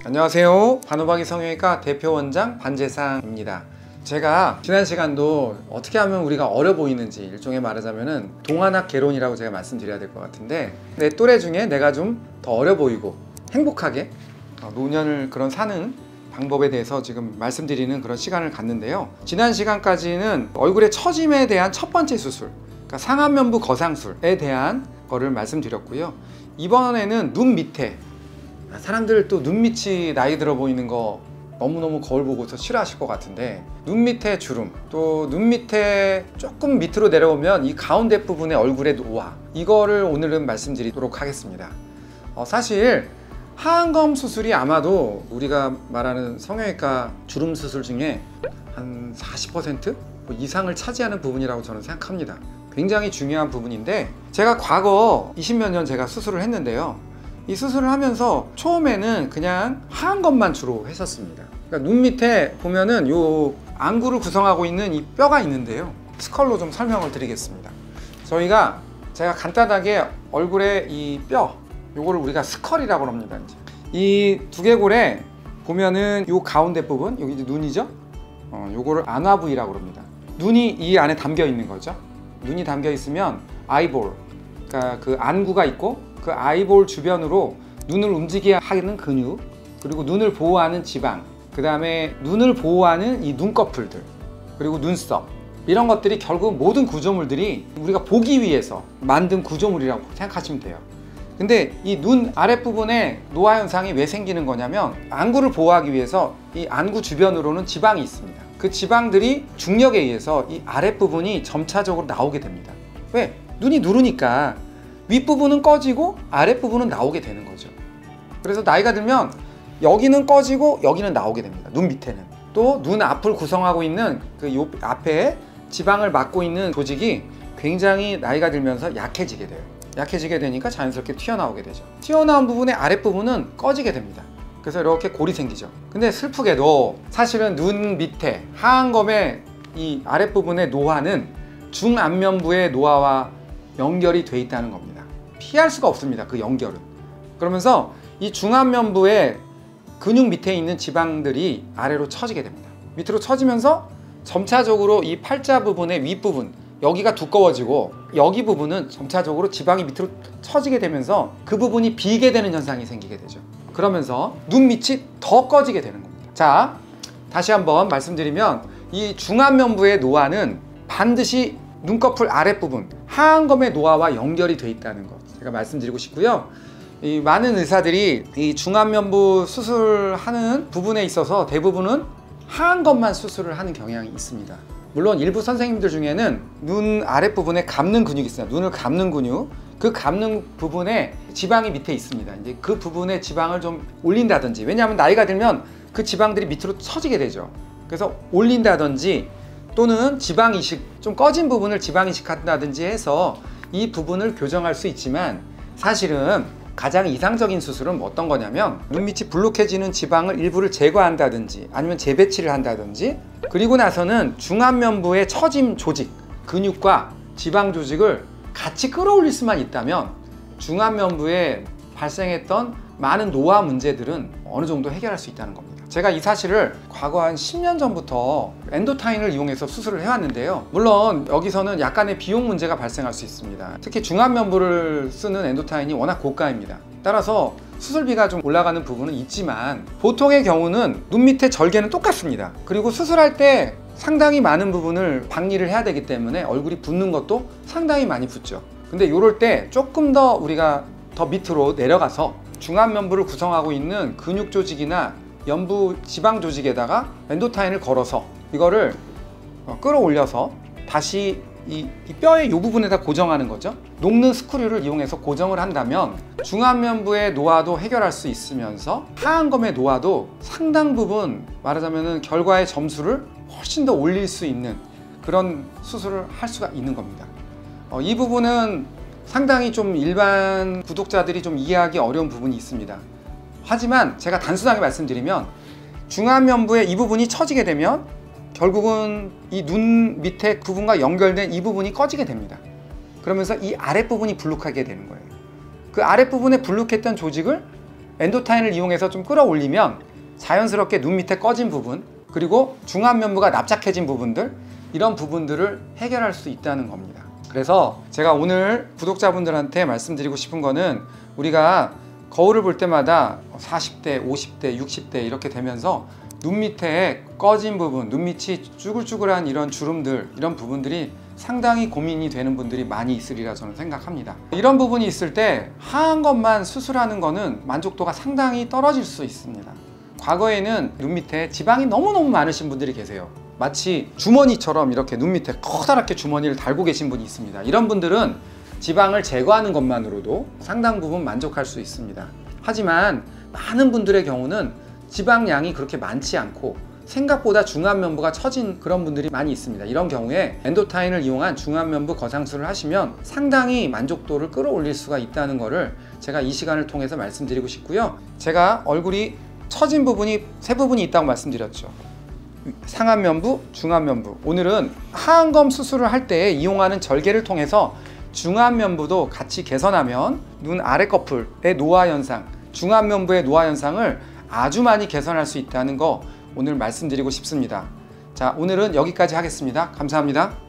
안녕하세요. 반호박이 성형외과 대표원장 반재상입니다. 제가 지난 시간도 어떻게 하면 우리가 어려 보이는지 일종의 말하자면은 동안학 개론이라고 제가 말씀드려야 될 것 같은데, 내 또래 중에 내가 좀 더 어려 보이고 행복하게 노년을 그런 사는 방법에 대해서 지금 말씀드리는 그런 시간을 갖는데요. 지난 시간까지는 얼굴의 처짐에 대한 첫 번째 수술, 그러니까 상안면부 거상술에 대한 거를 말씀드렸고요. 이번에는 눈 밑에, 사람들 또 눈 밑이 나이 들어 보이는 거 너무너무 거울 보고서 싫어하실 것 같은데, 눈 밑에 주름, 또 눈 밑에 조금 밑으로 내려오면 이 가운데 부분의 얼굴의 노화, 이거를 오늘은 말씀드리도록 하겠습니다. 사실 하안검 수술이 아마도 우리가 말하는 성형외과 주름 수술 중에 한 40% 이상을 차지하는 부분이라고 저는 생각합니다. 굉장히 중요한 부분인데, 제가 과거 20몇 년 제가 수술을 했는데요. 이 수술을 하면서 처음에는 그냥 하안검만 주로 했었습니다. 그러니까 눈 밑에 보면은 요 안구를 구성하고 있는 이 뼈가 있는데요. 스컬로 좀 설명을 드리겠습니다. 제가 간단하게 얼굴에 이 뼈, 요거를 우리가 스컬이라고 합니다. 이 두개골에 보면은 요 가운데 부분, 여기 이제 눈이죠. 요거를 안화 부위라고 합니다. 눈이 이 안에 담겨 있는 거죠. 눈이 담겨 있으면 아이볼, 그러니까 그 안구가 있고, 그 아이볼 주변으로 눈을 움직이게 하는 근육, 그리고 눈을 보호하는 지방, 그 다음에 눈을 보호하는 이 눈꺼풀들, 그리고 눈썹, 이런 것들이 결국 모든 구조물들이 우리가 보기 위해서 만든 구조물이라고 생각하시면 돼요. 근데 이 눈 아랫부분에 노화 현상이 왜 생기는 거냐면, 안구를 보호하기 위해서 이 안구 주변으로는 지방이 있습니다. 그 지방들이 중력에 의해서 이 아랫부분이 점차적으로 나오게 됩니다. 왜? 눈이 누르니까 윗부분은 꺼지고 아랫부분은 나오게 되는 거죠. 그래서 나이가 들면 여기는 꺼지고 여기는 나오게 됩니다. 눈 밑에는. 또 눈 앞을 구성하고 있는 그 요 앞에 지방을 막고 있는 조직이 굉장히 나이가 들면서 약해지게 돼요. 약해지게 되니까 자연스럽게 튀어나오게 되죠. 튀어나온 부분의 아랫부분은 꺼지게 됩니다. 그래서 이렇게 골이 생기죠. 근데 슬프게도 사실은 눈 밑에 하안검의 이 아랫부분의 노화는 중안면부의 노화와 연결이 돼 있다는 겁니다. 피할 수가 없습니다, 그 연결은. 그러면서 이 중안면부의 근육 밑에 있는 지방들이 아래로 처지게 됩니다. 밑으로 처지면서 점차적으로 이 팔자 부분의 윗부분, 여기가 두꺼워지고 여기 부분은 점차적으로 지방이 밑으로 처지게 되면서 그 부분이 비게 되는 현상이 생기게 되죠. 그러면서 눈 밑이 더 꺼지게 되는 겁니다. 자, 다시 한번 말씀드리면, 이 중안면부의 노화는 반드시 눈꺼풀 아랫부분, 하안검의 노화와 연결이 돼 있다는 것 제가 말씀드리고 싶고요. 이 많은 의사들이 이 중안면부 수술하는 부분에 있어서 대부분은 하안검만 수술을 하는 경향이 있습니다. 물론 일부 선생님들 중에는 눈 아랫부분에 감는 근육이 있어요. 눈을 감는 근육, 그 감는 부분에 지방이 밑에 있습니다. 이제 그 부분에 지방을 좀 올린다든지, 왜냐하면 나이가 들면 그 지방들이 밑으로 처지게 되죠. 그래서 올린다든지, 또는 지방 이식, 좀 꺼진 부분을 지방 이식한다든지 해서 이 부분을 교정할 수 있지만, 사실은 가장 이상적인 수술은 어떤 거냐면, 눈 밑이 불룩해지는 지방을 일부를 제거한다든지 아니면 재배치를 한다든지, 그리고 나서는 중안면부의 처짐 조직, 근육과 지방 조직을 같이 끌어올릴 수만 있다면 중안면부에 발생했던 많은 노화 문제들은 어느 정도 해결할 수 있다는 겁니다. 제가 이 사실을 과거 한 10년 전부터 엔도타인을 이용해서 수술을 해왔는데요. 물론 여기서는 약간의 비용 문제가 발생할 수 있습니다. 특히 중안면부를 쓰는 엔도타인이 워낙 고가입니다. 따라서 수술비가 좀 올라가는 부분은 있지만, 보통의 경우는 눈 밑에 절개는 똑같습니다. 그리고 수술할 때 상당히 많은 부분을 박리를 해야 되기 때문에 얼굴이 붓는 것도 상당히 많이 붓죠. 근데 이럴 때 조금 더 우리가 더 밑으로 내려가서 중안면부를 구성하고 있는 근육 조직이나 연부 지방 조직에다가 엔도타인을 걸어서 이거를 끌어올려서 다시 이 뼈의 이 부분에다 고정하는 거죠. 녹는 스크류를 이용해서 고정을 한다면 중안면부의 노화도 해결할 수 있으면서 하안검의 노화도 상당 부분, 말하자면 결과의 점수를 훨씬 더 올릴 수 있는 그런 수술을 할 수가 있는 겁니다. 이 부분은 상당히 좀 일반 구독자들이 좀 이해하기 어려운 부분이 있습니다. 하지만 제가 단순하게 말씀드리면, 중안면부의 이 부분이 처지게 되면 결국은 이 눈 밑에 부분과 연결된 이 부분이 꺼지게 됩니다. 그러면서 이 아랫부분이 불룩하게 되는 거예요. 그 아랫부분에 불룩했던 조직을 엔도타인을 이용해서 좀 끌어올리면 자연스럽게 눈 밑에 꺼진 부분, 그리고 중안면부가 납작해진 부분들, 이런 부분들을 해결할 수 있다는 겁니다. 그래서 제가 오늘 구독자분들한테 말씀드리고 싶은 거는, 우리가 거울을 볼 때마다 40대, 50대, 60대 이렇게 되면서 눈 밑에 꺼진 부분, 눈 밑이 쭈글쭈글한 이런 주름들, 이런 부분들이 상당히 고민이 되는 분들이 많이 있으리라 저는 생각합니다. 이런 부분이 있을 때 하얀 것만 수술하는 거는 만족도가 상당히 떨어질 수 있습니다. 과거에는 눈 밑에 지방이 너무너무 많으신 분들이 계세요. 마치 주머니처럼 이렇게 눈 밑에 커다랗게 주머니를 달고 계신 분이 있습니다. 이런 분들은 지방을 제거하는 것만으로도 상당 부분 만족할 수 있습니다. 하지만 많은 분들의 경우는 지방량이 그렇게 많지 않고 생각보다 중안면부가 처진 그런 분들이 많이 있습니다. 이런 경우에 엔도타인을 이용한 중안면부 거상술을 하시면 상당히 만족도를 끌어올릴 수가 있다는 것을 제가 이 시간을 통해서 말씀드리고 싶고요. 제가 얼굴이 처진 부분이 세 부분이 있다고 말씀드렸죠. 상안면부, 중안면부. 오늘은 하안검 수술을 할 때 이용하는 절개를 통해서 중안면부도 같이 개선하면 눈 아래 커플의 노화 현상, 중안면부의 노화 현상을 아주 많이 개선할 수 있다는 거 오늘 말씀드리고 싶습니다. 자, 오늘은 여기까지 하겠습니다. 감사합니다.